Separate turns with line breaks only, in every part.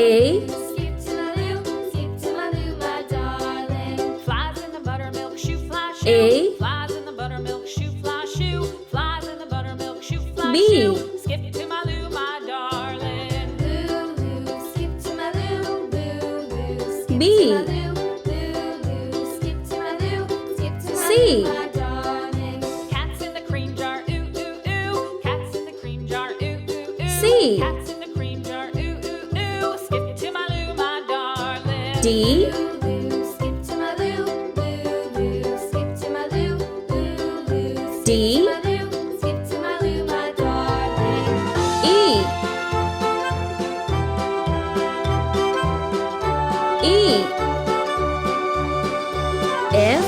A,
Skip to my loo, my darling. Flies in the buttermilk shoe, fly shoe.
A,
Flies in the buttermilk shoe, fly shoe. Flies in the buttermilk shoe, fly
B.
shoe. Skip to my loo, my darling. Loo, loo, skip to my loo, loo, loo. Skip
B.
to my loo, loo, loo. Skip to my loo, skip to my
C.
loo, my darling. Cats in the cream jar, ooh, ooh, ooh. Cats in the cream jar, ooh, ooh, ooh.
C.
Cats in the cream jar, ooh, ooh, ooh. Skip to my loo, my darling.
D,
Loo, loo, skip to my loo, loo, loo. Skip to my loo, loo, loo.
D,
Skip to my loo, my darling.
E, E, F,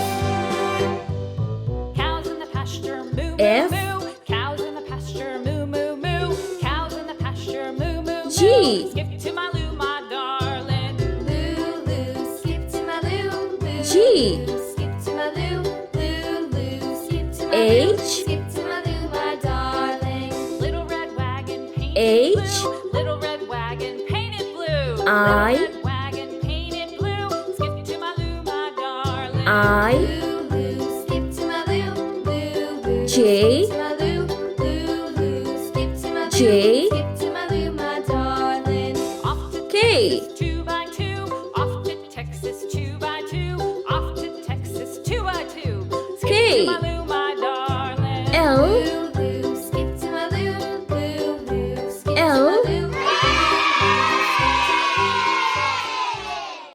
Cows in the pasture, moo, moo,
F.
moo. Cows in the pasture, moo, moo, moo. Cows in the pasture, moo, moo, moo.
G.
Skip to my loo, my darling. Loo, loo, skip to my loo, loo.
G.
Skip to my loo, loo, loo. Skip to my
H.
loo, skip to my loo, my darling. Little red wagon painted
H.
blue. Little red wagon painted blue.
I.
Little red wagon painted blue. Skip to my loo, my darling.
I,
Loo, loo, skip to my loo, loo, loo.
J.
Skip to my loo, loo, loo. Skip to my loo,
J.
skip to my loo, my darling. Off to
K.
Texas, 2 by 2. Off to Texas, 2 by 2. Off to Texas, 2 by 2. Skip
K.
to my loo,